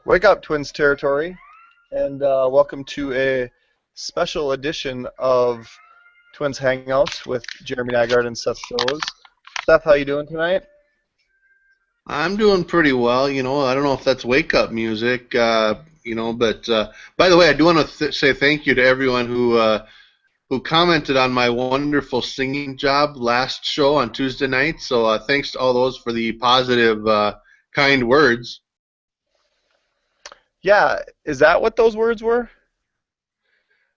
Wake up, Twins territory, and welcome to a special edition of Twins Hangouts with Jeremy Nygaard and Seth Shows. Seth, how you doing tonight? I'm doing pretty well. I don't know if that's wake up music, but by the way, I do want to say thank you to everyone who commented on my wonderful singing job last show on Tuesday night. So thanks to all those for the positive, kind words. Yeah, is that what those words were?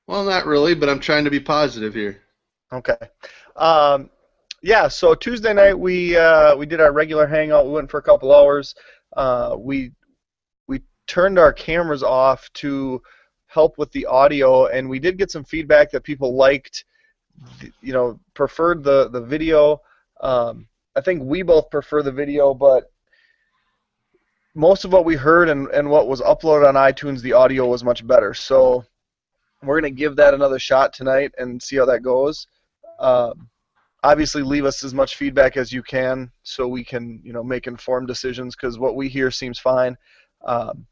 Well, not really, but I'm trying to be positive here. Okay. Um, yeah, so Tuesday night we did our regular hangout. We went for a couple hours. We turned our cameras off to help with the audio, and we did get some feedback that people liked, preferred the video. I think we both prefer the video, but most of what we heard and what was uploaded on iTunes, the audio was much better. So we're going to give that another shot tonight and see how that goes. Um, Obviously, leave us as much feedback as you can so we can, make informed decisions because what we hear seems fine. Um,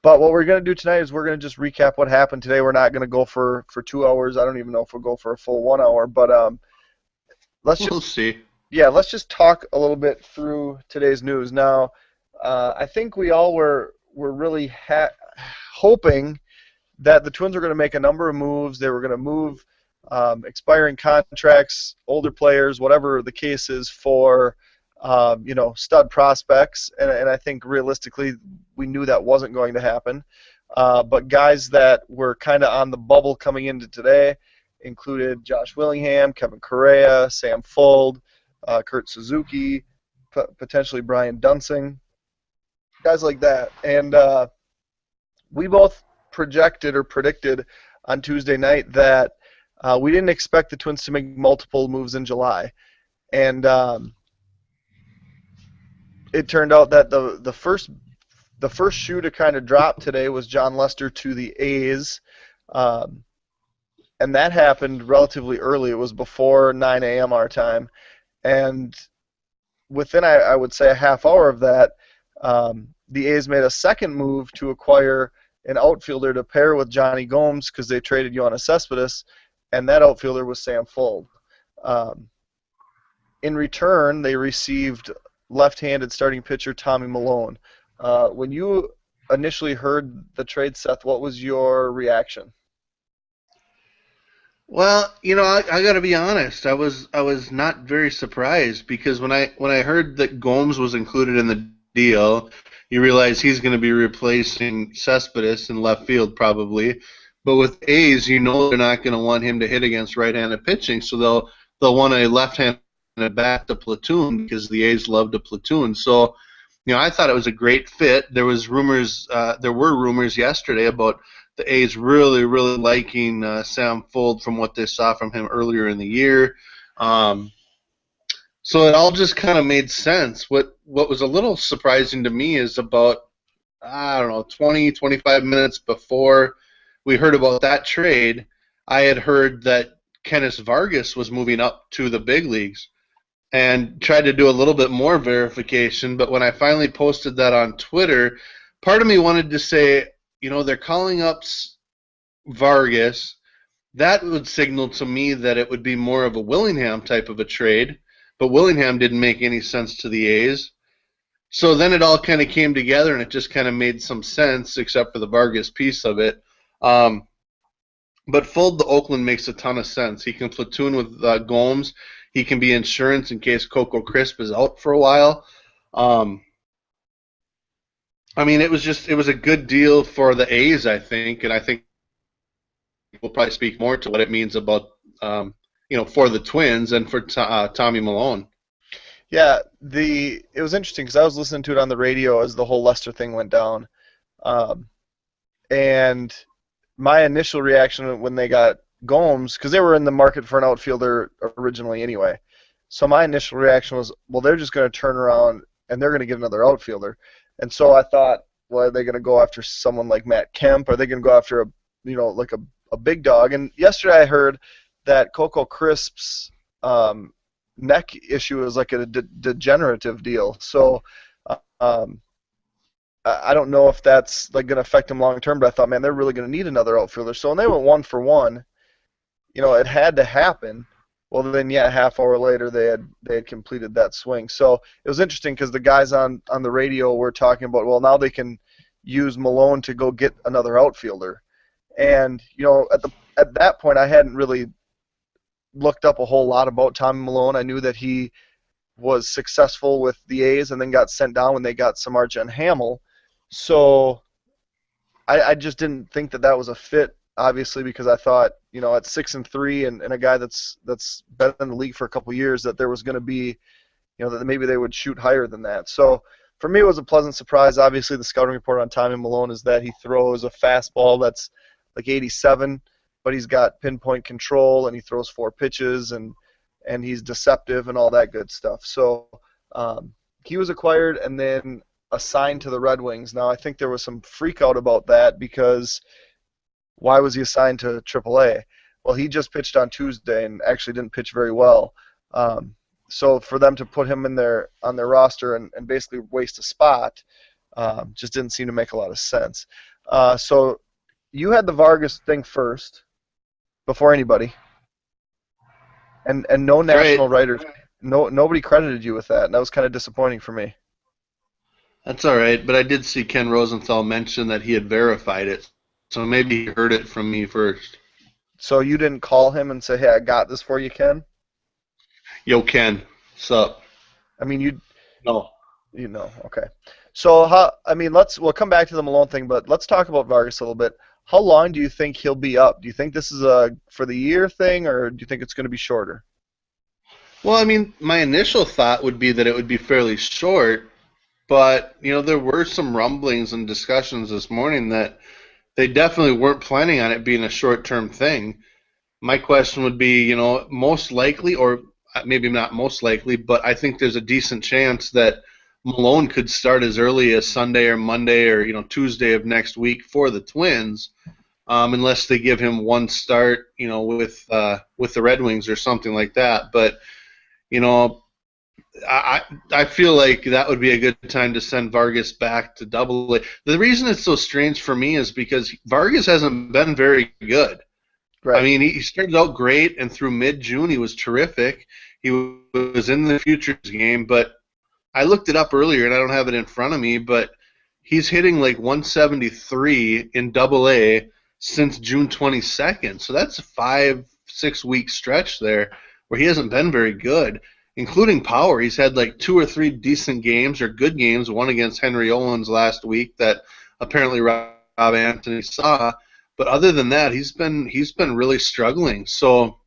but what we're going to do tonight is we're going to just recap what happened today. We're not going to go for 2 hours. I don't even know if we'll go for a full 1 hour. But let's We'll just see. let's just talk a little bit through today's news. Now, I think we all were really hoping that the Twins were going to make a number of moves. They were going to move expiring contracts, older players, whatever the case is, for stud prospects. And I think realistically, we knew that wasn't going to happen. But guys that were kind of on the bubble coming into today included Josh Willingham, Kevin Correa, Sam Fuld, Kurt Suzuki, potentially Brian Dunsing, guys like that. And we both projected or predicted on Tuesday night that we didn't expect the Twins to make multiple moves in July. And it turned out that the first shoe to kind of drop today was John Lester to the A's. And that happened relatively early. It was before 9 a.m. our time. And within, I would say, a half hour of that, the A's made a second move to acquire an outfielder to pair with Johnny Gomes because they traded Yoenis Cespedes, and that outfielder was Sam Fuld. In return, they received left-handed starting pitcher Tommy Milone. When you initially heard the trade, Seth, what was your reaction? Well, I got to be honest. I was not very surprised because when I heard that Gomes was included in the deal, you realize he's going to be replacing Cespedes in left field probably. But with A's, they're not going to want him to hit against right-handed pitching, so they'll want a left-handed bat to platoon because the A's love to platoon. So, I thought it was a great fit. There were rumors yesterday about the A's really, really liking Sam Fuld from what they saw from him earlier in the year. So it all just kind of made sense. What was a little surprising to me is about, I don't know, 20, 25 minutes before we heard about that trade, I had heard that Kenneth Vargas was moving up to the big leagues and tried to do a little bit more verification. But when I finally posted that on Twitter, part of me wanted to say, they're calling up Vargas. That would signal to me that it would be more of a Willingham type of a trade, but Willingham didn't make any sense to the A's. So then it all kind of came together, and it just kind of made some sense, except for the Vargas piece of it. But Fuld to Oakland makes a ton of sense. He can platoon with Gomes. He can be insurance in case Coco Crisp is out for a while. It was a good deal for the A's, I think, and I think we'll probably speak more to what it means about for the Twins and for Tommy Milone. Yeah, it was interesting because I was listening to it on the radio as the whole Lester thing went down, and my initial reaction when they got Gomes, because they were in the market for an outfielder originally anyway, so my initial reaction was, well, they're just going to turn around and they're going to get another outfielder, and so I thought, well, are they going to go after someone like Matt Kemp? Are they going to go after a big dog? And yesterday I heard that Coco Crisp's neck issue is like a degenerative deal. So I don't know if that's like going to affect them long term, but I thought, man, they're really going to need another outfielder. So when they went 1-for-1, it had to happen. Well, then, yeah, half hour later they had completed that swing. So it was interesting because the guys on the radio were talking about, well, now they can use Malone to go get another outfielder. And at that point, I hadn't really looked up a whole lot about Tommy Malone. I knew that he was successful with the A's and then got sent down when they got Samardzija and Hamill. So I just didn't think that was a fit, obviously, because I thought, at 6-3 and a guy that's been in the league for a couple of years, that there was going to be, that maybe they would shoot higher than that. So for me, it was a pleasant surprise. Obviously, the scouting report on Tommy Malone is that he throws a fastball that's like 87, but he's got pinpoint control and he throws 4 pitches and he's deceptive and all that good stuff. So he was acquired and then assigned to the Red Wings. Now, I think there was some freak out about that because why was he assigned to AAA? Well, he just pitched on Tuesday and actually didn't pitch very well. So for them to put him on their roster and basically waste a spot just didn't seem to make a lot of sense. So you had the Vargas thing first before anybody, and no national writers, nobody credited you with that, and that was kind of disappointing for me. That's all right, but I did see Ken Rosenthal mention that he had verified it, so maybe he heard it from me first. So you didn't call him and say, "Hey, I got this for you, Ken"? Yo, Ken, sup? I mean, No. Okay. So we'll come back to the Malone thing, but let's talk about Vargas a little bit. How long do you think he'll be up? Do you think this is a for the year thing, or do you think it's going to be shorter? Well, I mean, my initial thought would be that it would be fairly short, but there were some rumblings and discussions this morning that they definitely weren't planning on it being a short-term thing. My question would be, most likely, or maybe not most likely, but I think there's a decent chance that Malone could start as early as Sunday or Monday or Tuesday of next week for the Twins, unless they give him one start, with the Red Wings or something like that. But I feel like that would be a good time to send Vargas back to Double-A. The reason it's so strange for me is because Vargas hasn't been very good. Right. I mean, he started out great, and through mid-June he was terrific. He was in the Futures game, but I looked it up earlier, and I don't have it in front of me, but he's hitting like 173 in Double-A since June 22nd. So that's a 5-6 week stretch there where he hasn't been very good, including power. He's had like 2 or 3 decent games or good games, one against Henry Owens last week that apparently Rob Anthony saw. But other than that, he's been really struggling. So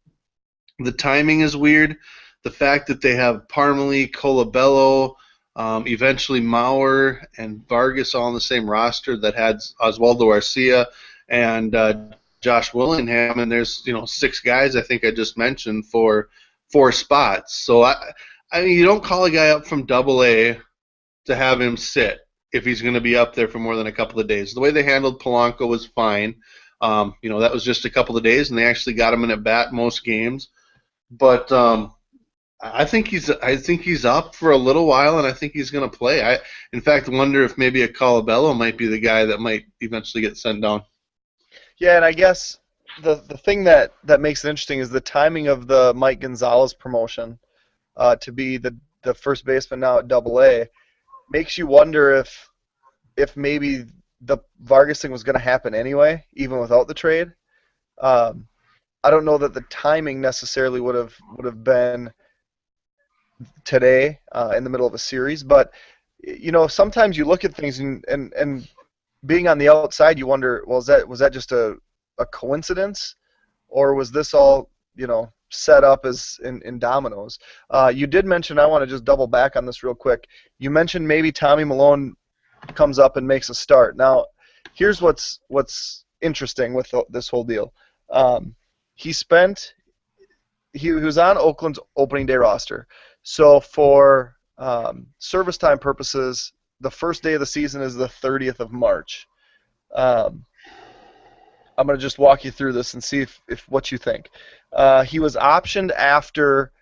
the timing is weird. The fact that they have Parmelee, Colabello, eventually Mauer and Vargas all on the same roster that had Oswaldo Arcia and Josh Willingham, and there's 6 guys I think I just mentioned for 4 spots. So I mean, you don't call a guy up from Double-A to have him sit if he's going to be up there for more than a couple of days. The way they handled Polanco was fine. That was just a couple of days, and they actually got him in at bat most games. But I think he's up for a little while, and I think he's going to play. I, in fact, wonder if maybe a Colabello might be the guy that might eventually get sent down. Yeah, and I guess the thing that makes it interesting is the timing of the Mike Gonzalez promotion to be the first baseman now at Double-A makes you wonder if maybe the Vargas thing was going to happen anyway, even without the trade. I don't know that the timing necessarily would have been today in the middle of a series, but sometimes you look at things and being on the outside, you wonder, well, was that just a coincidence, or was this all set up as in dominoes? You did mention, I want to just double back on this real quick. You mentioned maybe Tommy Malone comes up and makes a start. Now, here's what's interesting with this whole deal. He was on Oakland's opening day roster. So for service time purposes, the first day of the season is the 30th of March. I'm going to just walk you through this and see if what you think. He was optioned after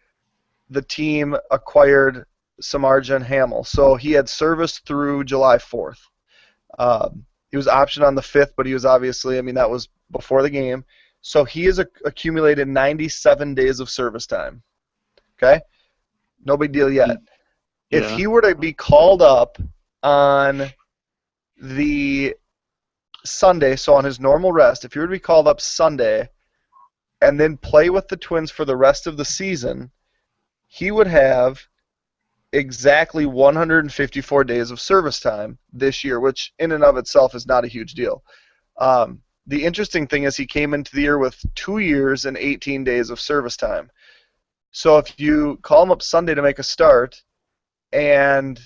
the team acquired Samardzija and Hamill. So he had service through July 4th. He was optioned on the 5th, but he was obviously, I mean, that was before the game. So he has accumulated 97 days of service time. Okay? No big deal yet. If Yeah. he were to be called up on the Sunday, so on his normal rest, if he were to be called up Sunday and then play with the Twins for the rest of the season, he would have exactly 154 days of service time this year, which in and of itself is not a huge deal. The interesting thing is he came into the year with 2 years and 18 days of service time. So if you call him up Sunday to make a start and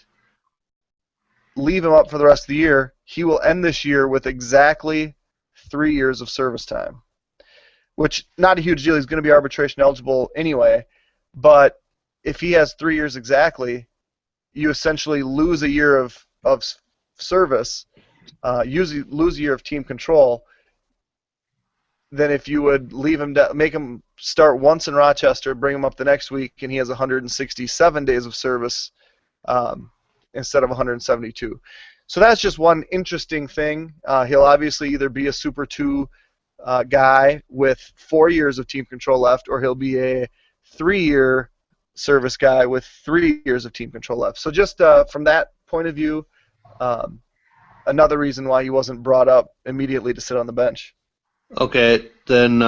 leave him up for the rest of the year, he will end this year with exactly 3 years of service time, which not a huge deal. He's going to be arbitration eligible anyway, but if he has 3 years exactly, you essentially lose a year of service, usually lose a year of team control, than if you would leave him, make him start once in Rochester, bring him up the next week, and he has 167 days of service instead of 172. So that's just one interesting thing. He'll obviously either be a Super 2 guy with 4 years of team control left, or he'll be a 3-year service guy with 3 years of team control left. So just from that point of view, another reason why he wasn't brought up immediately to sit on the bench. Okay, then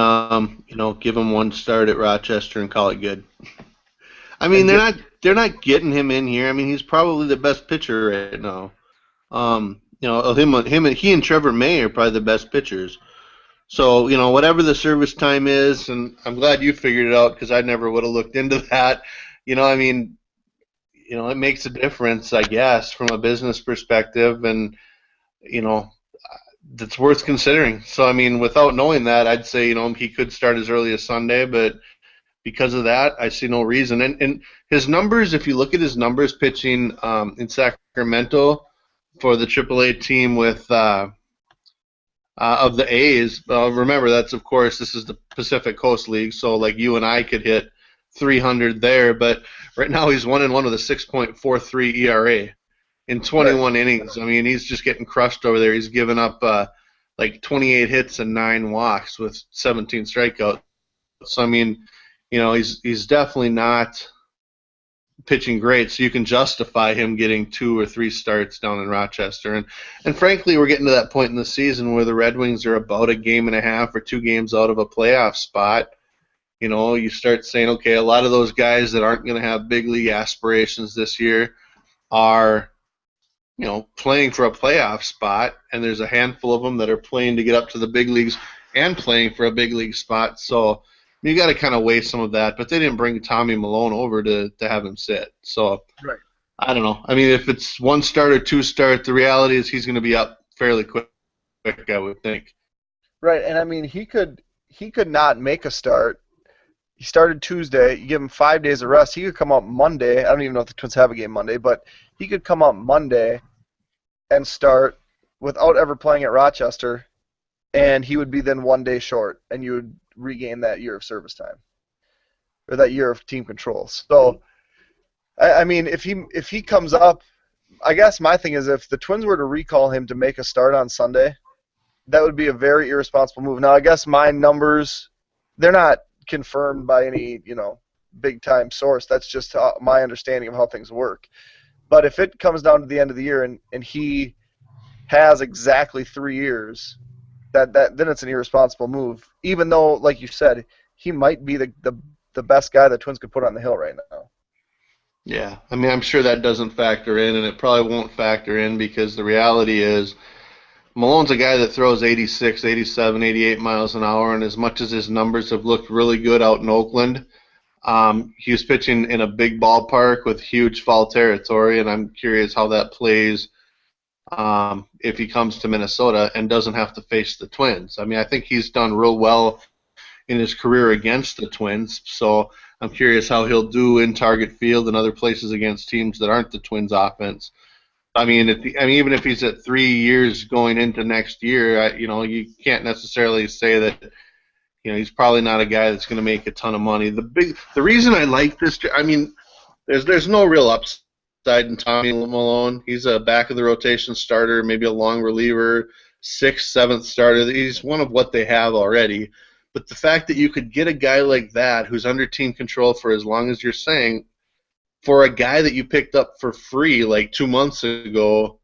give him one start at Rochester and call it good. I mean, they're not getting him in here. I mean, he's probably the best pitcher right now. He and Trevor May are probably the best pitchers. So, whatever the service time is, and I'm glad you figured it out because I never would have looked into that. I mean, it makes a difference, I guess, from a business perspective, and that's worth considering. So, I mean, without knowing that, I'd say he could start as early as Sunday, but because of that, I see no reason. And his numbers, if you look at his numbers pitching in Sacramento for the AAA team with of the A's, remember this is the Pacific Coast League, so like you and I could hit 300 there, but right now he's 1-1 with a 6.43 ERA in 21 innings. I mean, he's just getting crushed over there. He's given up like 28 hits and 9 walks with 17 strikeouts. So I mean, he's definitely not pitching great, so you can justify him getting 2 or 3 starts down in Rochester. And frankly, we're getting to that point in the season where the Red Wings are about a game and a half or 2 games out of a playoff spot. You start saying, okay, a lot of those guys that aren't going to have big league aspirations this year are, playing for a playoff spot, and there's a handful of them that are playing to get up to the big leagues and playing for a big league spot. So you got to kind of weigh some of that, but they didn't bring Tommy Malone over to have him sit. So right. I don't know. I mean, if it's 1 start or 2 start, the reality is he's going to be up fairly quick, I would think. Right, and I mean, he could not make a start. He started Tuesday. You give him 5 days of rest. He could come up Monday. I don't even know if the Twins have a game Monday, but he could come up Monday and start without ever playing at Rochester, and he would be then 1 day short, and you would regain that year of service time or that year of team control. So, I mean, if he comes up, I guess my thing is if the Twins were to recall him to make a start on Sunday, that would be a very irresponsible move. Now, I guess my numbers, they're not confirmed by any, big-time source. That's just my understanding of how things work. But if it comes down to the end of the year and he has exactly 3 years, then it's an irresponsible move. Even though, like you said, he might be the best guy the Twins could put on the hill right now. Yeah, I mean, I'm sure that doesn't factor in, and it probably won't factor in because the reality is Malone's a guy that throws 86, 87, 88 miles an hour, and as much as his numbers have looked really good out in Oakland, he was pitching in a big ballpark with huge foul territory, and I'm curious how that plays if he comes to Minnesota and doesn't have to face the Twins. I mean, I think he's done real well in his career against the Twins, so I'm curious how he'll do in Target Field and other places against teams that aren't the Twins offense. I mean, even if he's at 3 years going into next year, you can't necessarily say that he's probably not a guy that's going to make a ton of money. The reason I like this, I mean, there's no real upside upside in Tommy Malone. He's a back of the rotation starter, maybe a long reliever, sixth, seventh starter. He's one of what they have already. But the fact that you could get a guy like that who's under team control for as long as you're saying, for a guy that you picked up for free like 2 months ago,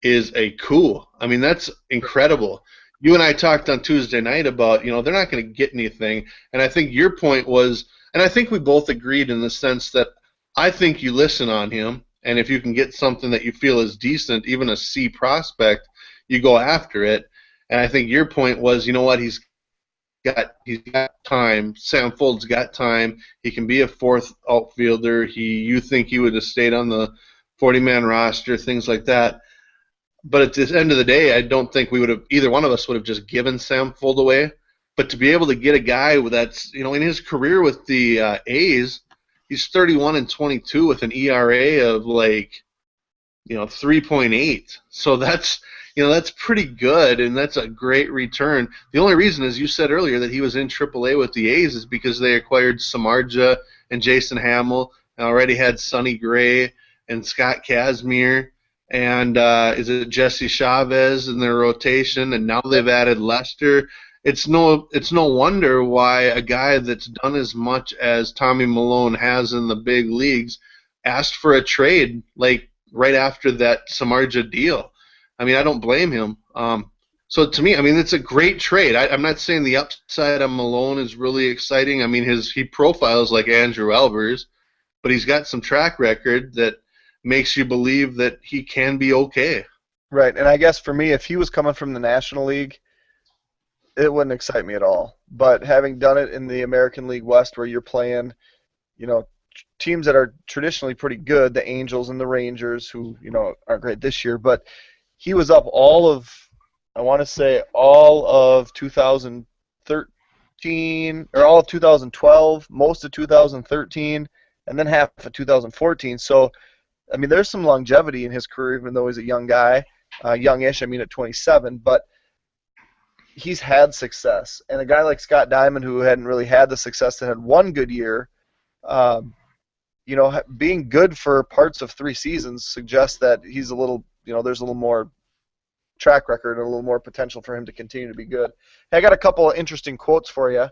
is a coup. I mean, that's incredible. You and I talked on Tuesday night about, they're not going to get anything. And I think your point was, and I think we both agreed in the sense that I think you listen on him, and if you can get something that you feel is decent, even a C prospect, you go after it. And I think your point was, you know what, he's got time. Sam Fold's got time. He can be a fourth outfielder. You think he would have stayed on the 40-man roster, things like that. But at the end of the day, I don't think we would have, either one of us would have just given Sam Fold away. But to be able to get a guy that's, in his career with the A's, he's 31 and 22 with an ERA of 3.8. So that's pretty good, and that's a great return. The only reason, as you said earlier, that he was in AAA with the A's is because they acquired Samardzija and Jason Hamill, and already had Sonny Gray and Scott Kazmir, and is it Jesse Chavez in their rotation, and now they've added Lester. It's no wonder why a guy that's done as much as Tommy Malone has in the big leagues asked for a trade right after that Samardzija deal. I mean, I don't blame him. So to me, I mean, it's a great trade. I'm not saying the upside on Malone is really exciting. I mean, he profiles like Andrew Elvers, but he's got some track record that makes you believe that he can be okay. Right, and I guess for me, if he was coming from the National League, it wouldn't excite me at all. But having done it in the American League West, where you're playing, teams that are traditionally pretty good, the Angels and the Rangers, who aren't great this year, but he was up all of 2013, or all of 2012, most of 2013, and then half of 2014. So, I mean, there's some longevity in his career, even though he's a young guy, youngish. I mean, at 27, but he's had success. And a guy like Scott Diamond, who hadn't really had the success, that had one good year, being good for parts of 3 seasons suggests that he's a little, there's a little more track record and a little more potential for him to continue to be good. Hey, I got a couple of interesting quotes for you,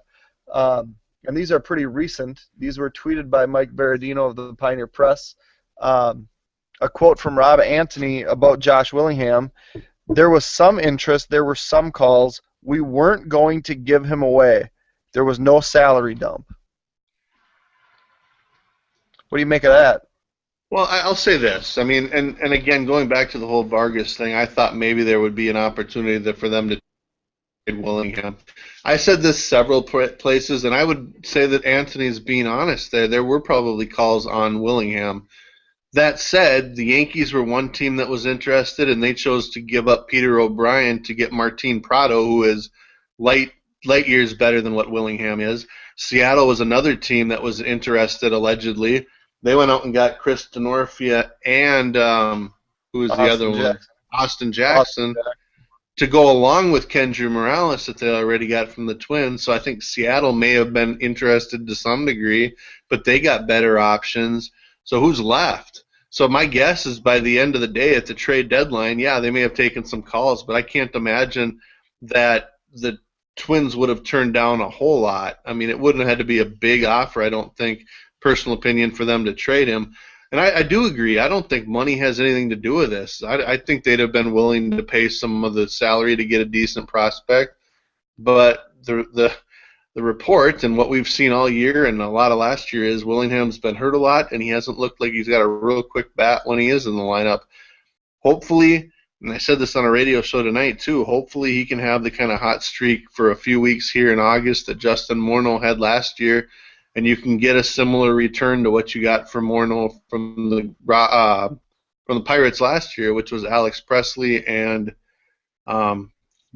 and these are pretty recent. These were tweeted by Mike Berardino of the Pioneer Press. A quote from Rob Antony about Josh Willingham: "There was some interest, there were some calls. We weren't going to give him away. There was no salary dump." What do you make of that? Well, I'll say this. I mean, and again, going back to the whole Vargas thing, I thought maybe there would be an opportunity for them to trade Willingham. I said this several places, and I would say that Anthony's being honest there. There were probably calls on Willingham. That said, the Yankees were one team that was interested, and they chose to give up Peter O'Brien to get Martin Prado, who is light years better than what Willingham is. Seattle was another team that was interested, allegedly. They went out and got Chris Denorfia and who was the other one? Austin Jackson, to go along with Kendry Morales that they already got from the Twins. So I think Seattle may have been interested to some degree, but they got better options. So who's left? So my guess is by the end of the day at the trade deadline, yeah, they may have taken some calls, but I can't imagine that the Twins would have turned down a whole lot. I mean, it wouldn't have had to be a big offer, I don't think, personal opinion, for them to trade him. And I do agree. I don't think money has anything to do with this. I think they'd have been willing to pay some of the salary to get a decent prospect. But the report and what we've seen all year and a lot of last year is Willingham's been hurt a lot, and he hasn't looked like he's got a real quick bat when he is in the lineup. Hopefully, and I said this on a radio show tonight too, hopefully he can have the kind of hot streak for a few weeks here in August that Justin Morneau had last year, and you can get a similar return to what you got from Morneau from the Pirates last year, which was Alex Presley and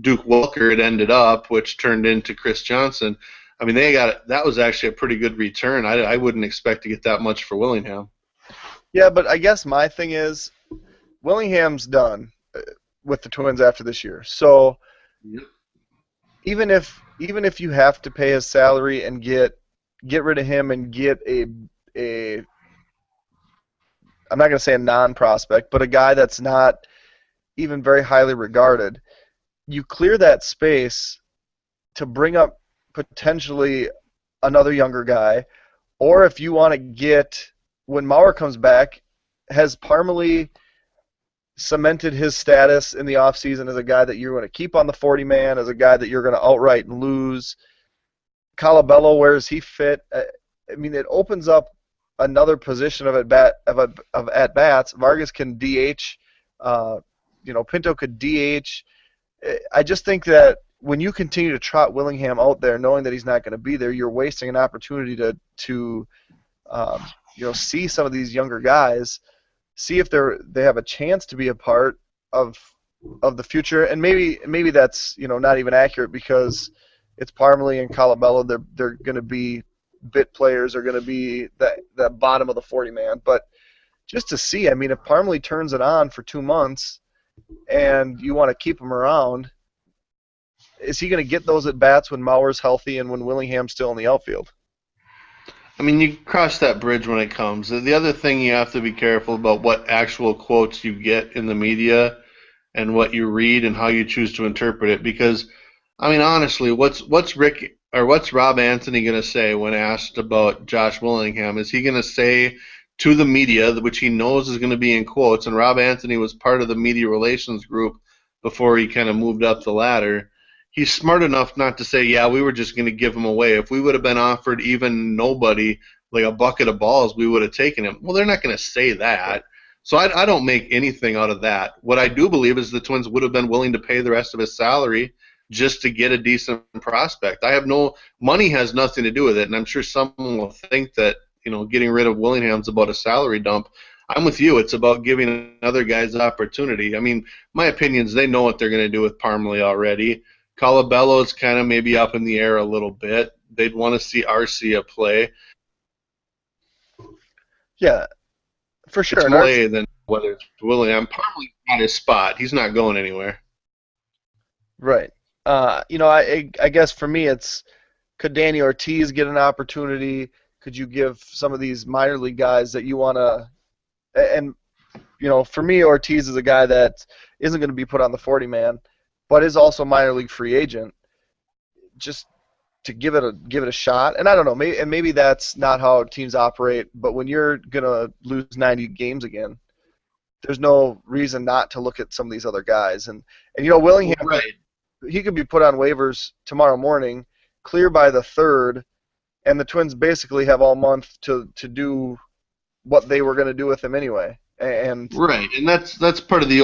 Duke Welker. It ended up, which turned into Chris Johnson. I mean, that was actually a pretty good return. I wouldn't expect to get that much for Willingham. Yeah, but I guess my thing is Willingham's done with the Twins after this year. So yep. even if you have to pay his salary and get rid of him and get a I'm not going to say a non-prospect, but a guy that's not even very highly regarded. You clear that space to bring up potentially another younger guy, or if you want to get, when Mauer comes back, has Parmalee cemented his status in the offseason as a guy that you're going to keep on the 40 man, as a guy that you're going to outright lose? Colabello, where does he fit? I mean, it opens up another position of at bats. Vargas can DH. Pinto could DH. I just think that when you continue to trot Willingham out there, knowing that he's not going to be there, you're wasting an opportunity to see some of these younger guys, see if they have a chance to be a part of the future. And maybe that's not even accurate, because it's Parmalee and Colabello. They're going to be bit players, are going to be that bottom of the 40 man. But just to see, I mean, if Parmalee turns it on for 2 months and you want to keep him around, is he going to get those at bats when Mauer's healthy and when Willingham's still in the outfield? I mean, you cross that bridge when it comes. The other thing you have to be careful about what actual quotes you get in the media and what you read and how you choose to interpret it. Because, I mean, honestly, what's Rob Anthony going to say when asked about Josh Willingham? Is he going to say to the media, which he knows is going to be in quotes, and Rob Anthony was part of the media relations group before he kind of moved up the ladder, he's smart enough not to say, yeah, we were just going to give him away. If we would have been offered even nobody, like a bucket of balls, we would have taken him. Well, they're not going to say that. So I don't make anything out of that. What I do believe is the Twins would have been willing to pay the rest of his salary just to get a decent prospect. Money has nothing to do with it, and I'm sure someone will think that, getting rid of Willingham's about a salary dump. I'm with you. It's about giving other guys opportunity. I mean, my opinion is they know what they're going to do with Parmalee already. Colabello is kind of maybe up in the air a little bit. They'd want to see Arcia play. Yeah, for sure. It's more play than whether it's Willingham. Parmalee's got his spot. He's not going anywhere. Right. I guess for me it's, could Danny Ortiz get an opportunity? Could you give some of these minor league guys that you want to – and, for me, Ortiz is a guy that isn't going to be put on the 40 man, but is also a minor league free agent, just to give it a shot. And I don't know, maybe that's not how teams operate, but when you're going to lose 90 games again, there's no reason not to look at some of these other guys. And Willingham, right, he could be put on waivers tomorrow morning, clear by the 3rd, and the Twins basically have all month to do what they were going to do with him anyway. And right, and that's part of the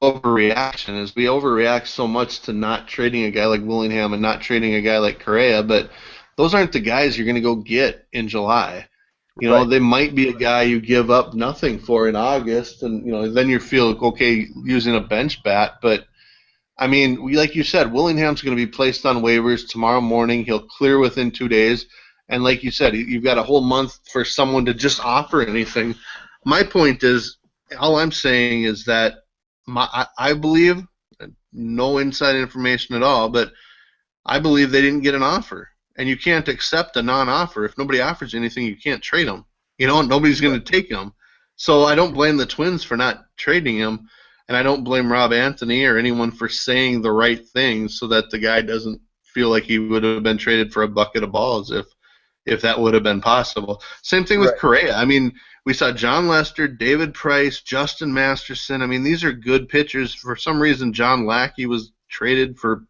overreaction, is we overreact so much to not trading a guy like Willingham and not trading a guy like Correa, but those aren't the guys you're going to go get in July. Right. They might be a guy you give up nothing for in August, and then you feel okay using a bench bat. But I mean, like you said, Willingham's going to be placed on waivers tomorrow morning. He'll clear within 2 days, and like you said, you've got a whole month for someone to just offer anything. My point is, all I'm saying is that I believe, no inside information at all, but I believe they didn't get an offer. And you can't accept a non-offer. If nobody offers anything, you can't trade them. Nobody's going to take him. So I don't blame the Twins for not trading him, and I don't blame Rob Anthony or anyone for saying the right thing so that the guy doesn't feel like he would have been traded for a bucket of balls if that would have been possible. Same thing with Correa. I mean, we saw John Lester, David Price, Justin Masterson. I mean, these are good pitchers. For some reason, John Lackey was traded for,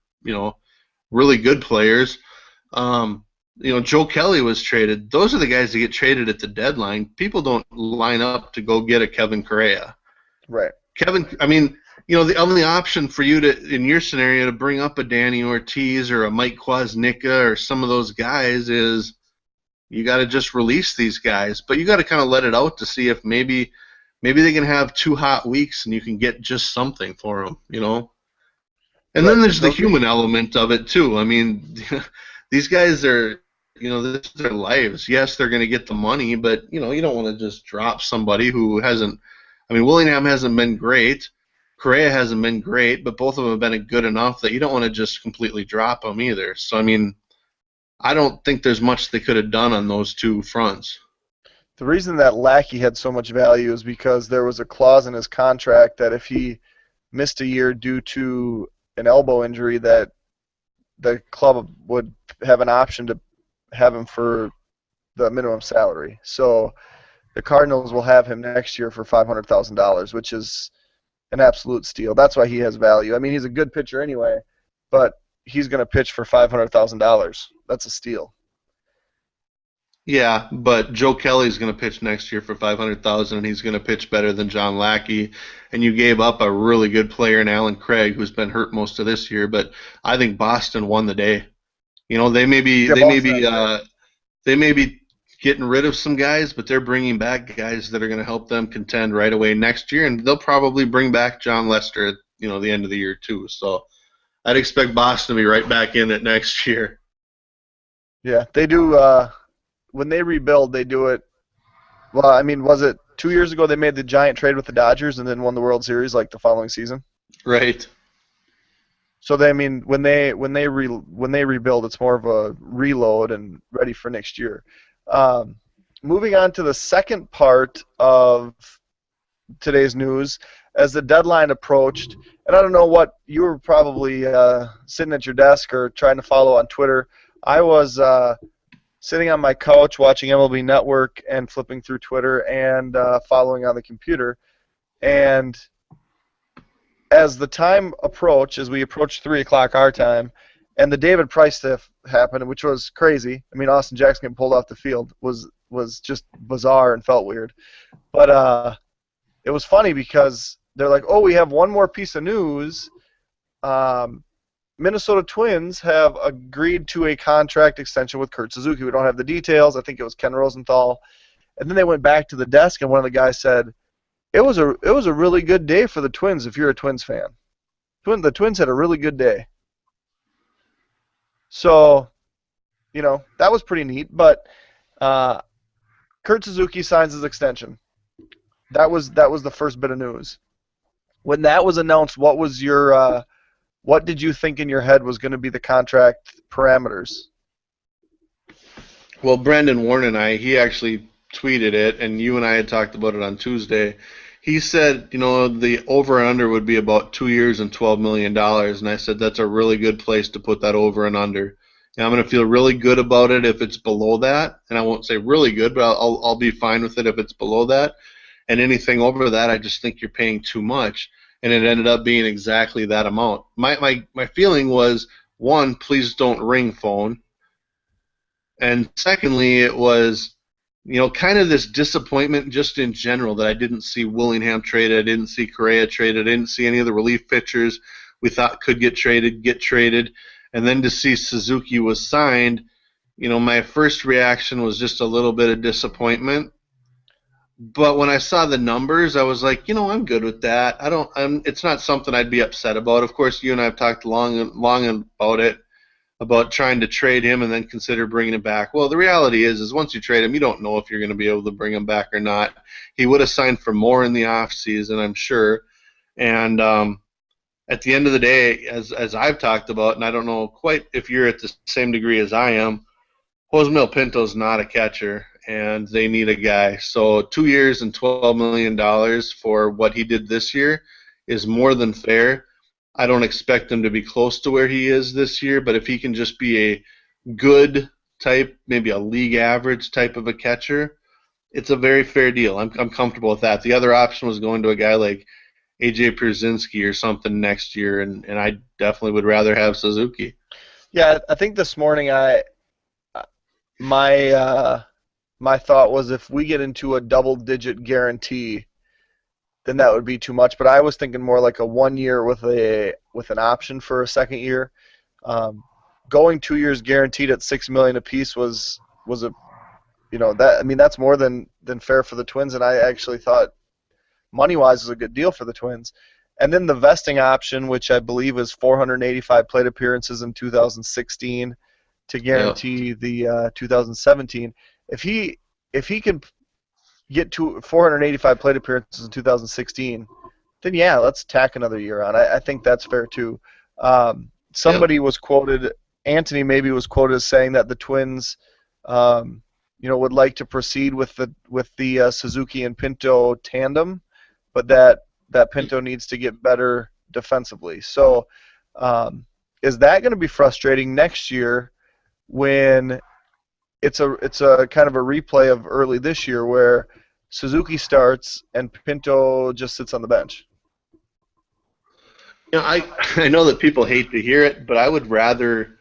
really good players. Joe Kelly was traded. Those are the guys that get traded at the deadline. People don't line up to go get a Kevin Correa. Right. The only option for you to, in your scenario, to bring up a Danny Ortiz or a Mike Kwasnicka or some of those guys is you got to just release these guys. But you got to kind of let it out to see if maybe they can have 2 hot weeks and you can get just something for them, And then there's the human element of it too. I mean, these guys are, this is their lives. Yes, they're going to get the money, but, you don't want to just drop somebody who hasn't. I mean, Willingham hasn't been great. Correa hasn't been great, but both of them have been good enough that you don't want to just completely drop them either. So, I mean, I don't think there's much they could have done on those 2 fronts. The reason that Lackey had so much value is because there was a clause in his contract that if he missed a year due to an elbow injury, that the club would have an option to have him for the minimum salary. So the Cardinals will have him next year for $500,000, which is an absolute steal. That's why he has value. I mean, he's a good pitcher anyway, but he's going to pitch for $500,000. That's a steal. Yeah, but Joe Kelly's going to pitch next year for 500,000, and he's going to pitch better than John Lackey. And you gave up a really good player in Alan Craig, who's been hurt most of this year. But I think Boston won the day. You know, Yeah, they may be getting rid of some guys, but they're bringing back guys that are going to help them contend right away next year, and they'll probably bring back John Lester at the end of the year too. So I'd expect Boston to be right back in it next year. Yeah, they do. When they rebuild, they do it. Well, I mean, was it 2 years ago they made the giant trade with the Dodgers and then won the World Series like the following season? Right. So they, I mean, when they rebuild, it's more of a reload and ready for next year. Moving on to the second part of today's news, as the deadline approached, and I don't know what you were probably sitting at your desk or trying to follow on Twitter. I was sitting on my couch watching MLB Network and flipping through Twitter and following on the computer. And as the time approached, as we approached 3 o'clock our time, and the David Price stuff happened, which was crazy. I mean, Austin Jackson getting pulled off the field was just bizarre and felt weird. But it was funny because they're like, oh, we have one more piece of news. Minnesota Twins have agreed to a contract extension with Kurt Suzuki. We don't have the details. I think it was Ken Rosenthal. And then they went back to the desk, and one of the guys said, it was a really good day for the Twins if you're a Twins fan. The Twins had a really good day. So, that was pretty neat. But Kurt Suzuki signs his extension. That was the first bit of news. When that was announced, what was your what did you think in your head was going to be the contract parameters? Well, Brendan Warren he actually tweeted it, and you and I had talked about it on Tuesday. He said, the over and under would be about 2 years and $12 million, and I said that's a really good place to put that over and under. And I'm going to feel really good about it if it's below that, and I won't say really good, but I'll be fine with it if it's below that. And anything over that, I just think you're paying too much. And it ended up being exactly that amount. My feeling was, one, please don't ring phone. And secondly, it was, kind of this disappointment just in general that I didn't see Willingham traded, I didn't see Correa traded, I didn't see any of the relief pitchers we thought could get traded. And then to see Suzuki was signed, my first reaction was just a little bit of disappointment. But when I saw the numbers, I was like, I'm good with that. It's not something I'd be upset about. Of course, you and I have talked long about it, about trying to trade him and then consider bringing him back. Well, the reality is once you trade him, you don't know if you're going to be able to bring him back or not. He would have signed for more in the offseason, I'm sure. And at the end of the day, as I've talked about, and I don't know quite if you're at the same degree as I am, Josmil Pinto's not a catcher, and they need a guy. So 2 years and $12 million for what he did this year is more than fair. I don't expect him to be close to where he is this year, but if he can just be a good type, maybe a league average type of a catcher, it's a very fair deal. I'm comfortable with that. The other option was going to a guy like A.J. Pierzynski or something next year, and I definitely would rather have Suzuki. Yeah, I think this morning my thought was if we get into a double-digit guarantee, then that would be too much. But I was thinking more like a 1 year with an option for a second year. Going 2 years guaranteed at $6 million apiece was a, that's more than fair for the Twins, and I actually thought money-wise was a good deal for the Twins. And then the vesting option, which I believe is 485 plate appearances in 2016 to guarantee the 2017. If he can get to 485 plate appearances in 2016, then yeah, let's tack another year on. I think that's fair too. Somebody was quoted, Anthony maybe was quoted as saying that the Twins would like to proceed with the Suzuki and Pinto tandem, but that Pinto needs to get better defensively. So, is that going to be frustrating next year when it's a kind of a replay of early this year where Suzuki starts and Pinto just sits on the bench? I know that people hate to hear it, but I'd rather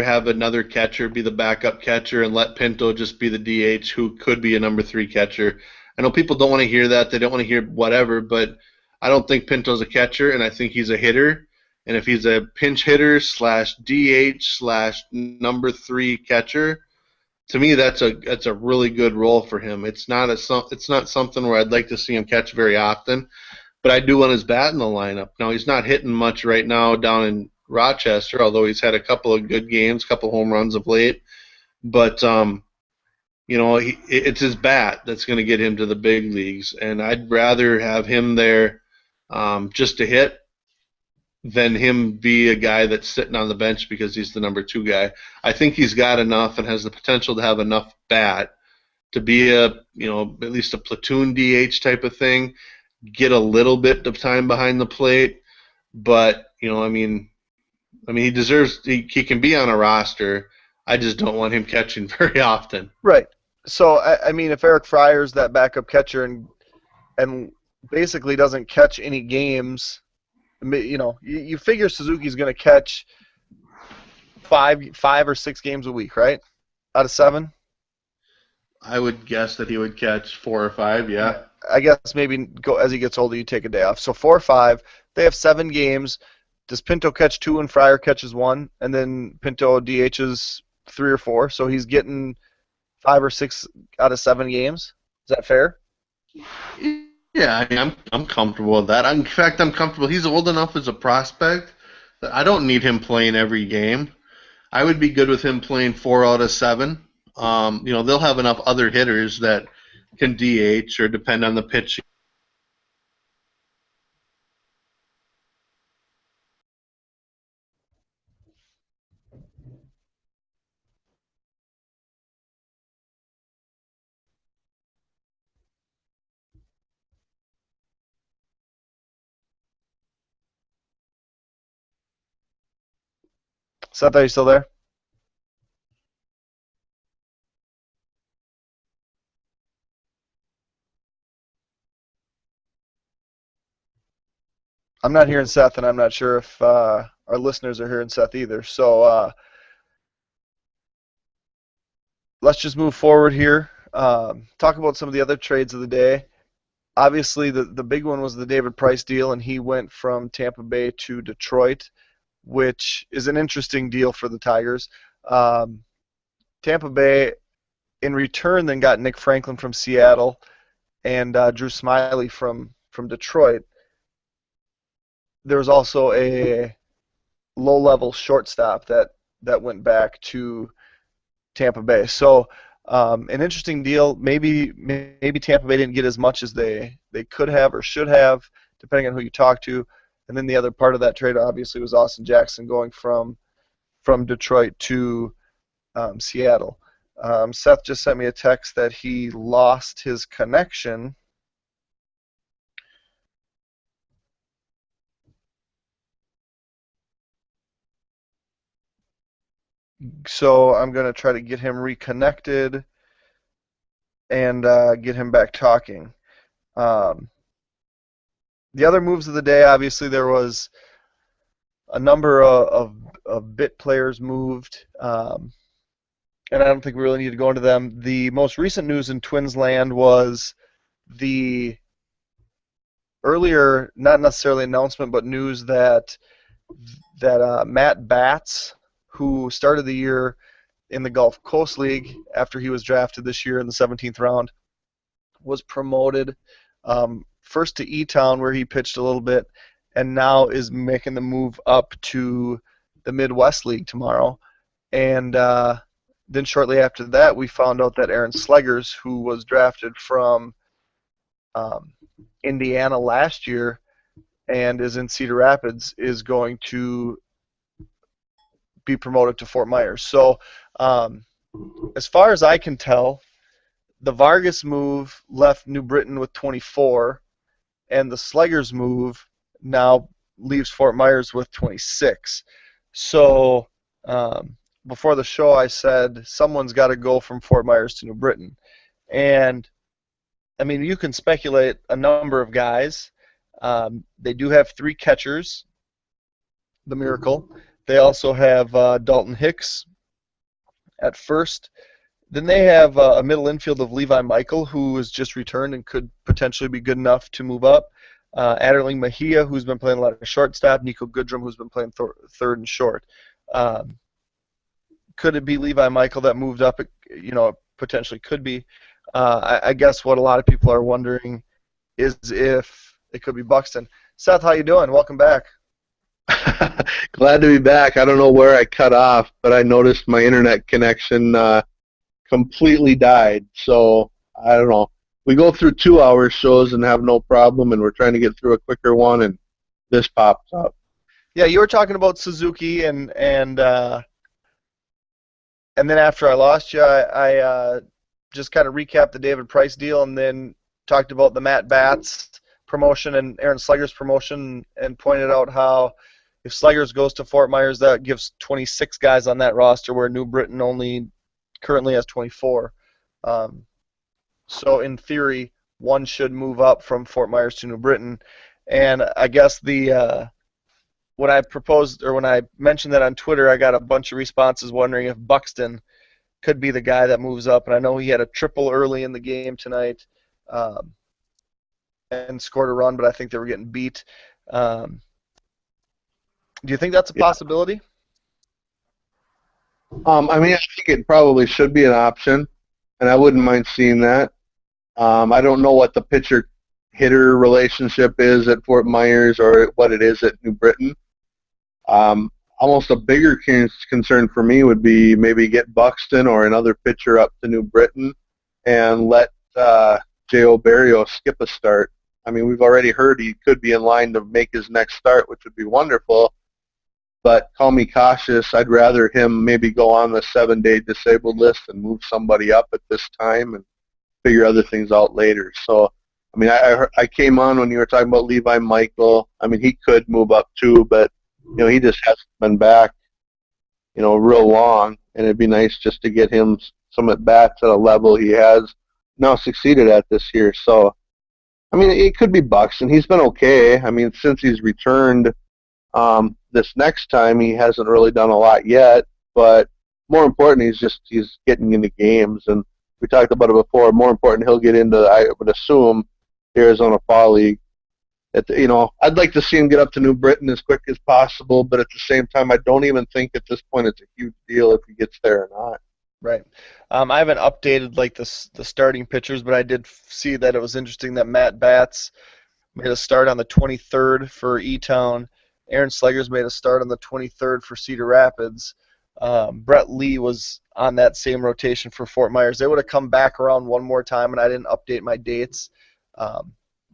have another catcher be the backup catcher and let Pinto just be the DH who could be a number three catcher. I know people don't want to hear that. They don't want to hear whatever, but I don't think Pinto's a catcher, and I think he's a hitter. And if he's a pinch hitter slash DH slash number three catcher, to me that's a really good role for him. It's not something where I'd like to see him catch very often, but I do want his bat in the lineup. Now he's not hitting much right now down in Rochester, although he's had a couple of good games, a couple home runs of late. But it's his bat that's going to get him to the big leagues, and I'd rather have him there just to hit than him be a guy that's sitting on the bench because he's the number two guy. I think he's got enough and has the potential to have enough bat to be at least a platoon DH type of thing, get a little bit of time behind the plate, but he can be on a roster. I just don't want him catching very often. Right. So I mean, if Eric Fryer's that backup catcher and basically doesn't catch any games, you figure Suzuki's going to catch five or six games a week, right? Out of 7. I would guess that he would catch 4 or 5. Yeah. I guess maybe as he gets older, you take a day off. So 4 or 5. They have 7 games. Does Pinto catch 2 and Fryer catches 1, and then Pinto DHs 3 or 4? So he's getting 5 or 6 out of 7 games. Is that fair? Yeah, I'm comfortable with that. In fact, I'm comfortable. He's old enough as a prospect that I don't need him playing every game. I would be good with him playing 4 out of 7. They'll have enough other hitters that can DH or depend on the pitch. Seth, are you still there? I'm not hearing Seth, and I'm not sure if our listeners are hearing Seth either. So let's just move forward here. Talk about some of the other trades of the day. Obviously, the big one was the David Price deal, and he went from Tampa Bay to Detroit, which is an interesting deal for the Tigers. Tampa Bay, in return, then got Nick Franklin from Seattle and Drew Smiley from Detroit. There was also a low-level shortstop that went back to Tampa Bay. So an interesting deal. Maybe Tampa Bay didn't get as much as they could have or should have, depending on who you talk to. And then the other part of that trade, obviously, was Austin Jackson going from Detroit to Seattle. Seth just sent me a text that he lost his connection. So I'm going to try to get him reconnected and get him back talking. The other moves of the day, obviously, there was a number of bit players moved, and I don't think we really need to go into them. The most recent news in Twins land was the earlier, not necessarily announcement, but news that Matt Batts, who started the year in the Gulf Coast League after he was drafted this year in the 17th round, was promoted first to E-Town, where he pitched a little bit, and now is making the move up to the Midwest League tomorrow. And then shortly after that, we found out that Aaron Slegers, who was drafted from Indiana last year and is in Cedar Rapids, is going to be promoted to Fort Myers. So as far as I can tell, the Vargas move left New Britain with 24, and the Slegers move now leaves Fort Myers with 26. So before the show, I said someone's got to go from Fort Myers to New Britain, and I mean you can speculate a number of guys. They do have three catchers, the Miracle. They also have Dalton Hicks at first. Then they have a middle infield of Levi Michael, who has just returned and could potentially be good enough to move up. Adderling Mejia, who's been playing a lot of shortstop. Nico Goodrum, who's been playing third and short. Could it be Levi Michael that moved up? Potentially could be. I guess what a lot of people are wondering is if it could be Buxton. Seth, how you doing? Welcome back. Glad to be back. I don't know where I cut off, but I noticed my internet connection completely died. So I don't know. We go through 2-hour shows and have no problem, and we're trying to get through a quicker one, and this pops up. Yeah, you were talking about Suzuki, and then after I lost you, I just kind of recapped the David Price deal, and then talked about the Matt Batts promotion and Aaron Slegers promotion, and pointed out how if Slegers goes to Fort Myers, that gives 26 guys on that roster, where New Britain only currently has 24. So in theory, one should move up from Fort Myers to New Britain. And I guess when I proposed, or when I mentioned that on Twitter, I got a bunch of responses wondering if Buxton could be the guy that moves up. And I know he had a triple early in the game tonight and scored a run, but I think they were getting beat. Do you think that's a possibility? I mean, I think it probably should be an option, and I wouldn't mind seeing that. I don't know what the pitcher-hitter relationship is at Fort Myers or what it is at New Britain. Almost a bigger concern for me would be maybe get Buxton or another pitcher up to New Britain and let J.O. Barrio skip a start. I mean, we've already heard he could be in line to make his next start, which would be wonderful. But call me cautious. I'd rather him maybe go on the 7-day disabled list and move somebody up at this time and figure other things out later. So, I mean, I came on when you were talking about Levi Michael. I mean, he could move up too, but, he just hasn't been back, real long. And it'd be nice just to get him some at-bats at a level he has now succeeded at this year. So, I mean, it could be Buxton. He's been okay. I mean, since he's returned this next time, he hasn't really done a lot yet. But more important, he's getting into games. And we talked about it before. More important, he'll get into, I would assume, the Arizona Fall League. I'd like to see him get up to New Britain as quick as possible, but at the same time, I don't even think at this point it's a huge deal if he gets there or not. Right. I haven't updated the starting pitchers, but I did see that it was interesting that Matt Batts made a start on the 23rd for E-Town. Aaron Slegers made a start on the 23rd for Cedar Rapids. Brett Lee was on that same rotation for Fort Myers. They would have come back around one more time, and I didn't update my dates.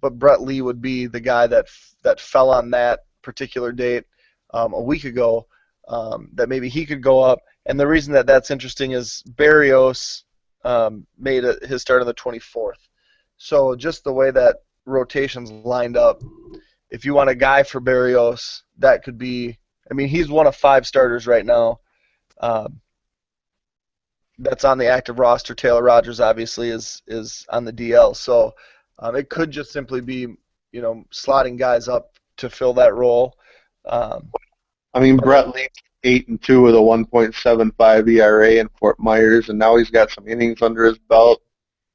But Brett Lee would be the guy that fell on that particular date a week ago, that maybe he could go up. And the reason that that's interesting is Barrios made his start on the 24th. So just the way that rotations lined up, if you want a guy for Barrios, that could be – I mean, he's one of 5 starters right now. That's on the active roster. Taylor Rogers obviously is on the DL. So it could just simply be, slotting guys up to fill that role. I mean, Brett Lee 8-2 with a 1.75 ERA in Fort Myers, and now he's got some innings under his belt.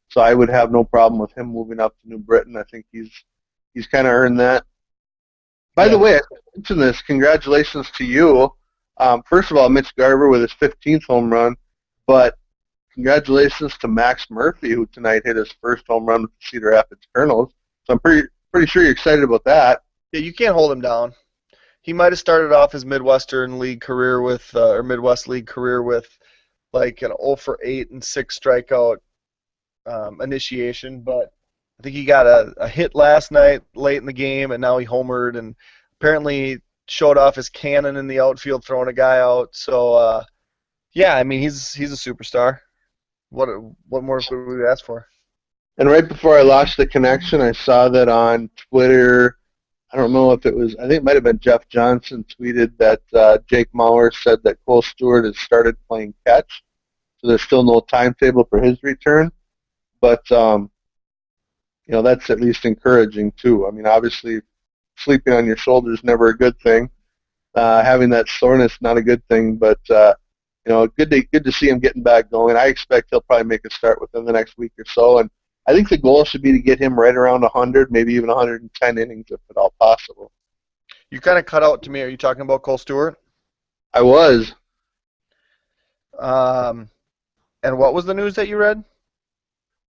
So I would have no problem with him moving up to New Britain. I think he's kind of earned that. By the way, I mentioned this. Congratulations to you. First of all, Mitch Garver with his 15th home run, but congratulations to Max Murphy, who tonight hit his first home run with the Cedar Rapids Colonels. So I'm pretty sure you're excited about that. Yeah, you can't hold him down. He might have started off his Midwestern League career with, or Midwest League career with, like an 0 for 8 and 6 strikeout initiation, but I think he got a hit last night late in the game, and now he homered, and apparently showed off his cannon in the outfield throwing a guy out. So Yeah, I mean he's a superstar. What more could we ask for? And right before I lost the connection, I saw that on Twitter. I don't know if it was, I think it might have been Jeff Johnson tweeted that Jake Mauer said that Cole Stewart has started playing catch. So there's still no timetable for his return. But, that's at least encouraging, too. I mean, obviously, sleeping on your shoulder is never a good thing. Having that soreness, not a good thing. But, good to see him getting back going. I expect he'll probably make a start within the next week or so. And I think the goal should be to get him right around 100, maybe even 110 innings if at all possible. You kind of cut out to me. Are you talking about Cole Stewart? I was. And what was the news that you read?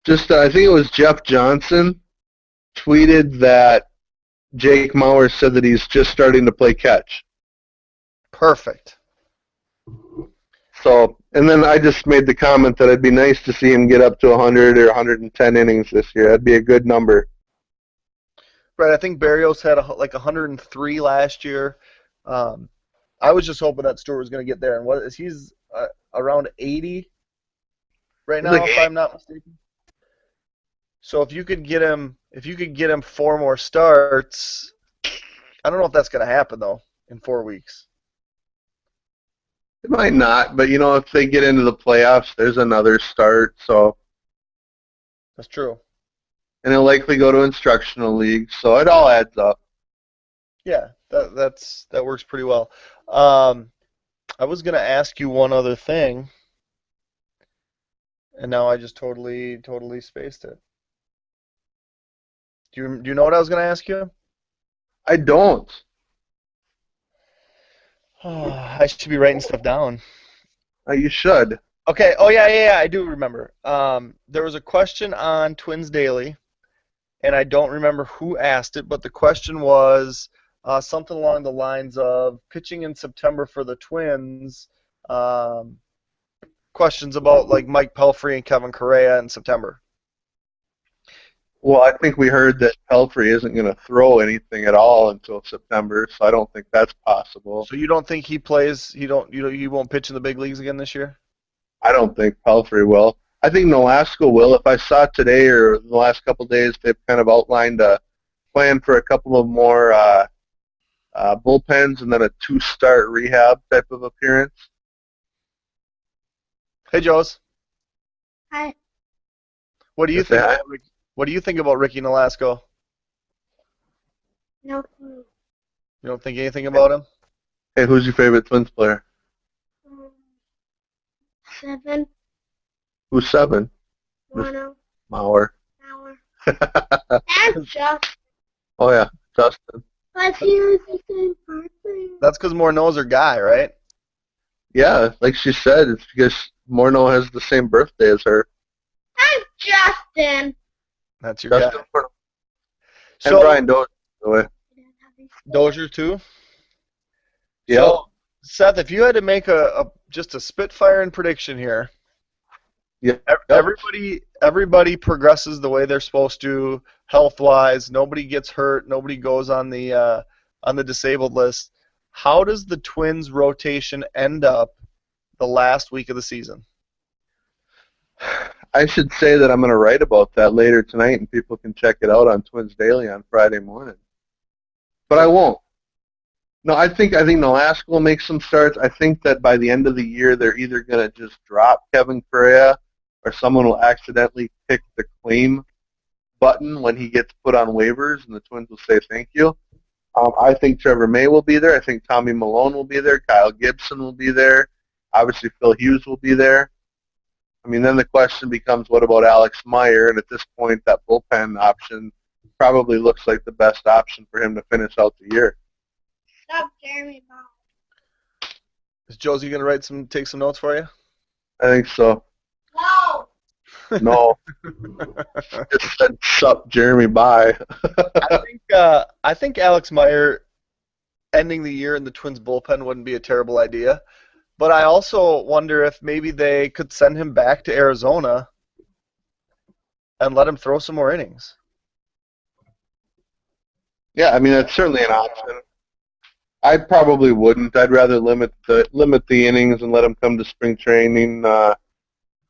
Just, I think it was Jeff Johnson tweeted that Jake Mauer said that he's just starting to play catch. Perfect. So, and then I just made the comment that it'd be nice to see him get up to 100 or 110 innings this year. That'd be a good number. Right, I think Barrios had like 103 last year. I was just hoping that Stewart was going to get there. And what is he's around 80 right now, Like if I'm not mistaken. So if you could get him 4 more starts, I don't know if that's going to happen though in 4 weeks. It might not, but if they get into the playoffs, there's another start. So, That's true. and he'll likely go to instructional leagues. So it all adds up. Yeah, that works pretty well. I was going to ask you one other thing, and now I just totally spaced it. Do you know what I was going to ask you? I don't. I should be writing stuff down. You should. Okay. Oh yeah, I do remember. There was a question on Twins Daily, and I don't remember who asked it, but the question was something along the lines of pitching in September for the Twins. Questions about like Mike Pelfrey and Kevin Correa in September. Well, I think we heard that Pelfrey isn't going to throw anything at all until September, so I don't think that's possible. So you don't think he plays? He won't pitch in the big leagues again this year? I don't think Pelfrey will. I think Nolasco will. If I saw today or the last couple of days, they've kind of outlined a plan for a couple of more bullpens and then a 2-start rehab type of appearance. Hey, Joes. Hi. What do you think? What do you think about Ricky Nolasco? No. You don't think anything about him? Hey, who's your favorite Twins player? 7. Who's 7? Mono. Mauer. Hour. And Justin. Oh, yeah, Justin. But he was the same person. That's because Morneau's her guy, right? Yeah, like she said, it's because Morneau has the same birthday as her. I'm Justin. That's your Justin guy. Morneau. So, And Brian Dozier, by the way. Dozier too? Yeah. So, Seth, if you had to make just a spitfiring prediction here, Yeah. everybody progresses the way they're supposed to, health-wise. Nobody gets hurt. Nobody goes on the disabled list. How does the Twins' rotation end up the last week of the season? I should say that I'm going to write about that later tonight, and people can check it out on Twins Daily on Friday morning. But I won't. No, I think Nolasco will make some starts. I think that by the end of the year, they're either going to just drop Kevin Correa, or someone will accidentally pick the claim button when he gets put on waivers, and the Twins will say thank you. I think Trevor May will be there. I think Tommy Malone will be there. Kyle Gibson will be there. Obviously, Phil Hughes will be there. I mean, then the question becomes, what about Alex Meyer? And at this point, that bullpen option probably looks like the best option for him to finish out the year. Stop Jeremy Ball. Is Josie going to take some notes for you? I think so. No. No. Just said, sup, Jeremy, bye. I think Alex Meyer ending the year in the Twins bullpen wouldn't be a terrible idea. But I also wonder if maybe they could send him back to Arizona and let him throw some more innings. Yeah, I mean, that's certainly an option. I probably wouldn't. I'd rather limit the innings and let them come to spring training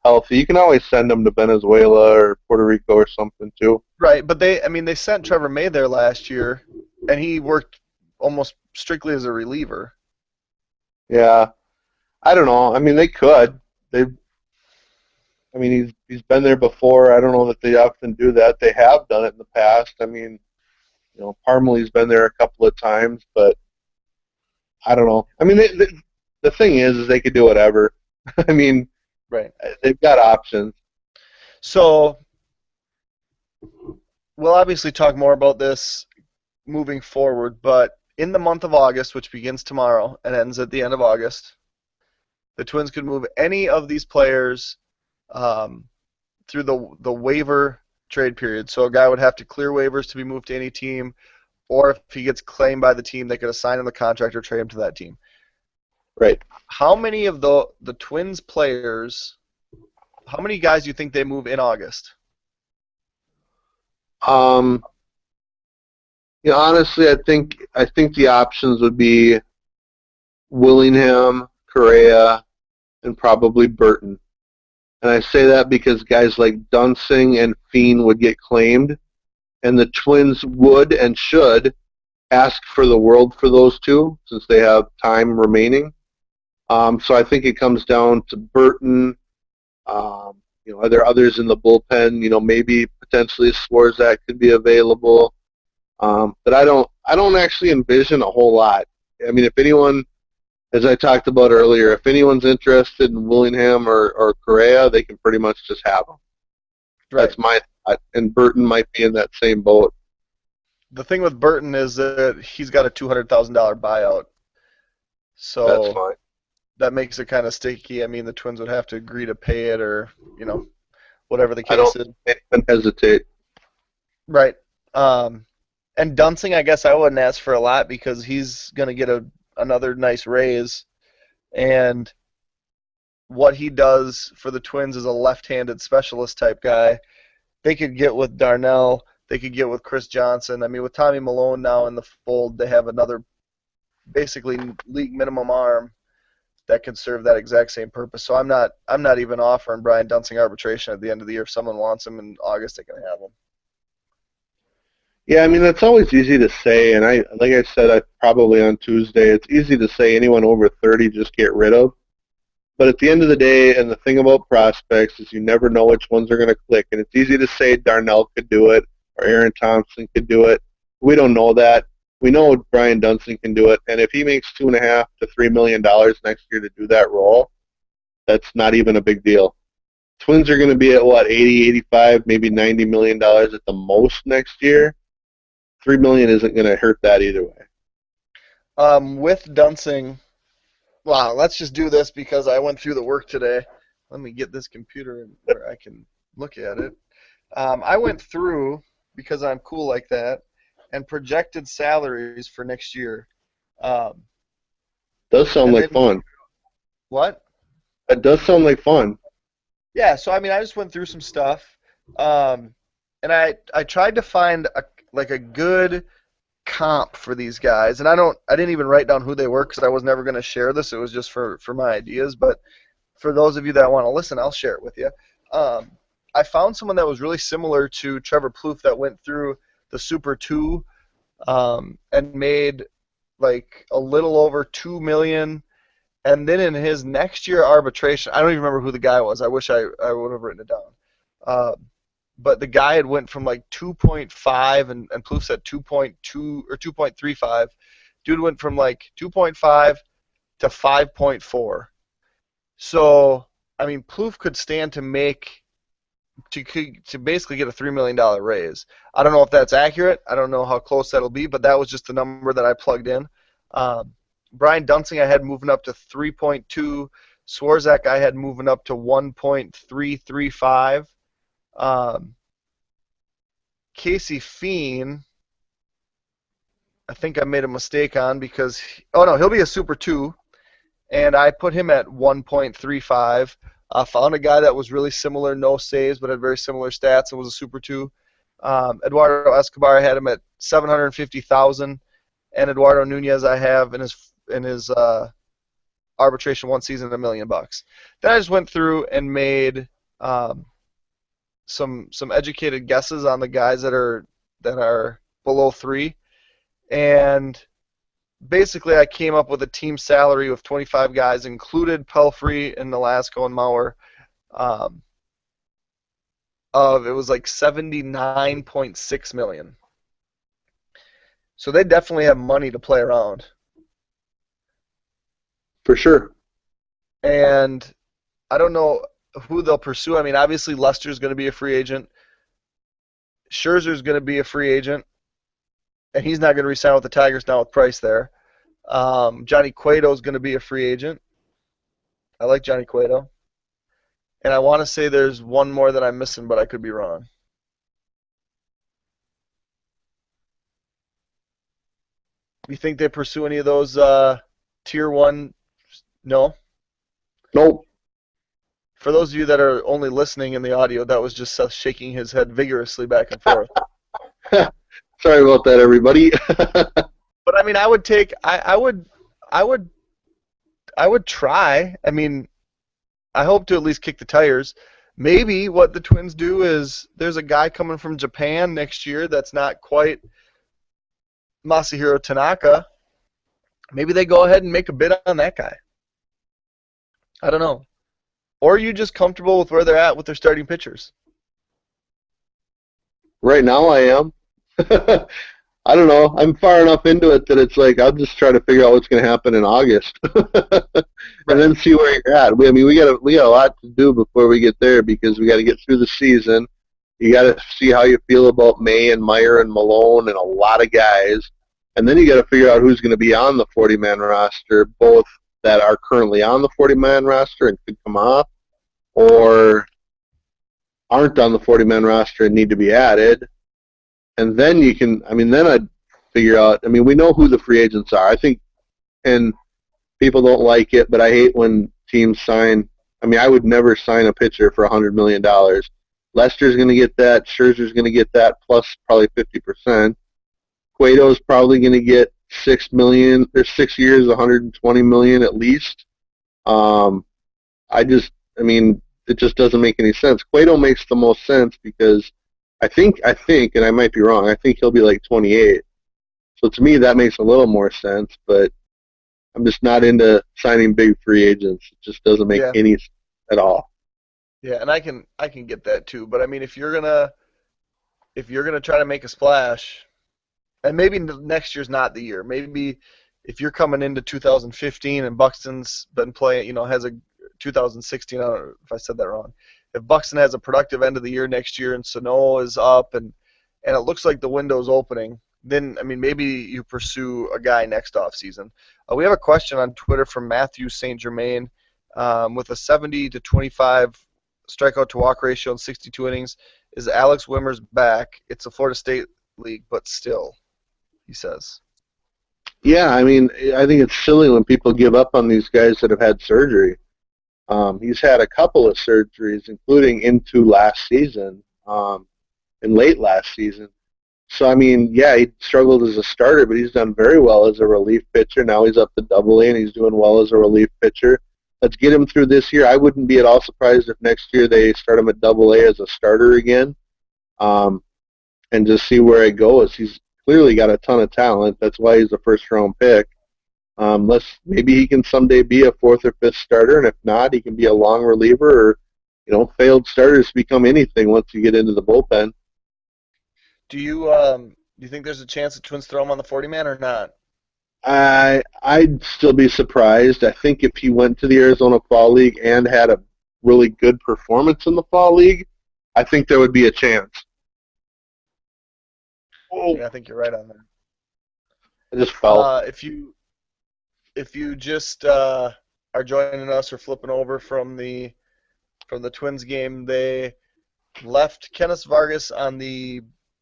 healthy. You can always send them to Venezuela or Puerto Rico or something too. Right, but they sent Trevor May there last year, and he worked almost strictly as a reliever. Yeah, I don't know. I mean, they could. They. I mean, he's been there before. I don't know that they often do that. They have done it in the past. I mean, Parmalee's been there a couple of times, but I don't know. I mean, the thing is they could do whatever. I mean, Right. they've got options. So we'll obviously talk more about this moving forward, but in the month of August, which begins tomorrow and ends at the end of August, the Twins could move any of these players through the waiver trade period. So a guy would have to clear waivers to be moved to any team, or if he gets claimed by the team, they could assign him the contract or trade him to that team. Right. How many of the Twins players, how many guys do you think they move in August? Honestly, I think the options would be Willingham, Correa, and probably Burton. And I say that because guys like Dunsing and Fien would get claimed, and the Twins would and should ask for the world for those two since they have time remaining. So I think it comes down to Burton. Are there others in the bullpen? Maybe potentially Swarzak could be available. But I don't actually envision a whole lot. I mean, if anyone, as I talked about earlier, if anyone's interested in Willingham or Correa, they can pretty much just have them. Right. That's my thought. And Burton might be in that same boat. The thing with Burton is that he's got a $200,000 buyout. So that's fine. That makes it kind of sticky. I mean, the Twins would have to agree to pay it or, whatever the case is. I don't even hesitate. Right. And Dunsing, I guess I wouldn't ask for a lot because he's going to get another nice raise. And what he does for the Twins is a left-handed specialist type guy. They could get with Darnell. They could get with Chris Johnson. I mean, with Tommy Malone now in the fold, they have another basically league minimum arm that can serve that exact same purpose. So I'm not even offering Brian Dunsing arbitration at the end of the year. If someone wants him in August, they can have him. Yeah, I mean, that's always easy to say, and like I said, probably on Tuesday, it's easy to say anyone over 30 just get rid of. But at the end of the day, and the thing about prospects is you never know which ones are going to click, and it's easy to say Darnell could do it or Aaron Thompson could do it. We don't know that. We know Brian Dunsing can do it, and if he makes $2.5 to $3 million next year to do that role, that's not even a big deal. Twins are going to be at, 80, 85, maybe $90 million at the most next year. $3 million isn't going to hurt that either way. With Dunsing, wow, let's just do this because I went through the work today. Let me get this computer where I can look at it. I went through, because I'm cool like that, and projected salaries for next year. Does sound like fun. What? It does sound like fun. Yeah, so I mean, I just went through some stuff, and I tried to find a good comp for these guys, and I didn't even write down who they were because I was never going to share this. It was just for my ideas, but for those of you that want to listen, I'll share it with you. I found someone that was really similar to Trevor Plouffe that went through the Super 2 and made like a little over $2 million. And then in his next year arbitration, I don't even remember who the guy was. I wish I would have written it down. But the guy had went from like 2.5, and Plouffe said 2.2 or 2.35. Dude went from like 2.5 to 5.4. So, I mean, Plouffe could stand to basically get a $3 million raise. I don't know if that's accurate. I don't know how close that'll be, but that was just the number that I plugged in. Brian Dunsing I had moving up to 3.2. Swarzak I had moving up to 1.335. Casey Fien, I think I made a mistake on because he'll be a Super 2, and I put him at 1.35. Found a guy that was really similar, no saves, but had very similar stats and was a Super 2. Eduardo Escobar had him at $750,000, and Eduardo Nunez I have in his arbitration one season $1 million. Then I just went through and made some educated guesses on the guys that are below 3, and basically I came up with a team salary with 25 guys, included Pelfrey and Nolasco and Mauer. It was like $79.6 million. So they definitely have money to play around. For sure. And I don't know who they'll pursue. I mean, obviously Lester's going to be a free agent. Scherzer's going to be a free agent, and he's not going to re-sign with the Tigers now with Price there. Johnny Cueto's going to be a free agent. I like Johnny Cueto. And I want to say there's one more that I'm missing, but I could be wrong. You think they pursue any of those Tier 1? No? Nope. For those of you that are only listening in the audio, that was just Seth shaking his head vigorously back and forth. Sorry about that, everybody. But I mean, I would try. I mean, I hope to at least kick the tires. Maybe what the Twins do is there's a guy coming from Japan next year that's not quite Masahiro Tanaka. Maybe they go ahead and make a bid on that guy. I don't know. Or are you just comfortable with where they're at with their starting pitchers? Right now I am. I don't know. I'm far enough into it that it's like I'll just try to figure out what's going to happen in August, and then see where you're at. We got a lot to do before we get there because we got to get through the season. You got to see how you feel about May and Meyer and Malone and a lot of guys, and then you got to figure out who's going to be on the 40-man roster, both that are currently on the 40-man roster and could come off, or aren't on the 40-man roster and need to be added. And then you can, then I'd figure out, we know who the free agents are. I think, and people don't like it, but I hate when teams sign. I would never sign a pitcher for $100 million. Lester's going to get that. Scherzer's going to get that plus probably 50%. Cueto's probably going to get $6 million. There's 6 years, $120 million at least. It just doesn't make any sense. Cueto makes the most sense because I think, and I might be wrong, I think he'll be like 28. So to me, that makes a little more sense, but I'm just not into signing big free agents. It just doesn't make any sense at all. Yeah, and I can get that too. But if you're gonna try to make a splash, and maybe next year's not the year. Maybe if you're coming into 2015 and Buxton's been playing, has a 2016. I don't know if I said that wrong. If Buxton has a productive end of the year next year and Sano is up and it looks like the window's opening, then maybe you pursue a guy next offseason. We have a question on Twitter from Matthew St. Germain with a 70 to 25 strikeout to walk ratio in 62 innings. Is Alex Wimmers back? It's a Florida State league, but still, he says. Yeah, I think it's silly when people give up on these guys that have had surgery. He's had a couple of surgeries, including into last season, and late last season. So, he struggled as a starter, but he's done very well as a relief pitcher. Now he's up to Double-A, and he's doing well as a relief pitcher. Let's get him through this year. I wouldn't be at all surprised if next year they start him at Double-A as a starter again, and just see where it goes. He's clearly got a ton of talent. That's why he's a first-round pick. Maybe he can someday be a fourth or fifth starter, and if not, he can be a long reliever or, failed starters become anything once you get into the bullpen. Do you think there's a chance the Twins throw him on the 40-man or not? I'd still be surprised. I think if he went to the Arizona Fall League and had a really good performance in the Fall League, I think there would be a chance. Yeah, I think you're right on that. I just felt. If you just are joining us or flipping over from the Twins game, they left Kenneth Vargas on the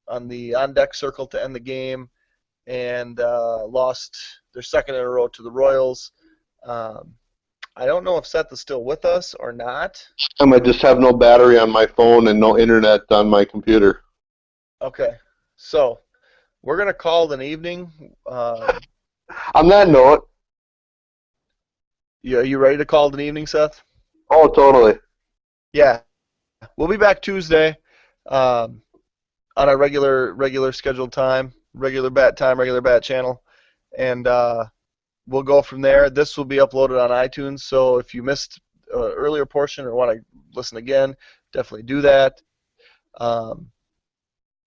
on-deck circle to end the game and lost their second in a row to the Royals. I don't know if Seth is still with us or not. I might just have no battery on my phone and no internet on my computer. Okay. So we're gonna call it an evening. On that note, You ready to call it an evening, Seth? oh, totally. Yeah, we'll be back Tuesday on our regular scheduled time, regular bat channel, and we'll go from there. This will be uploaded on iTunes, so if you missed an earlier portion or want to listen again, definitely do that. Um,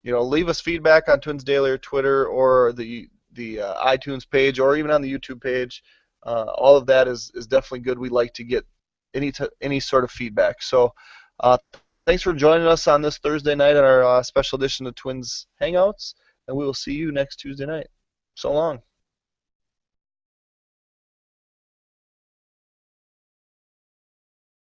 leave us feedback on Twins Daily or Twitter or the iTunes page or even on the YouTube page. All of that is definitely good. We like to get any sort of feedback. So thanks for joining us on this Thursday night on our special edition of Twins Hangouts, and we will see you next Tuesday night. So long.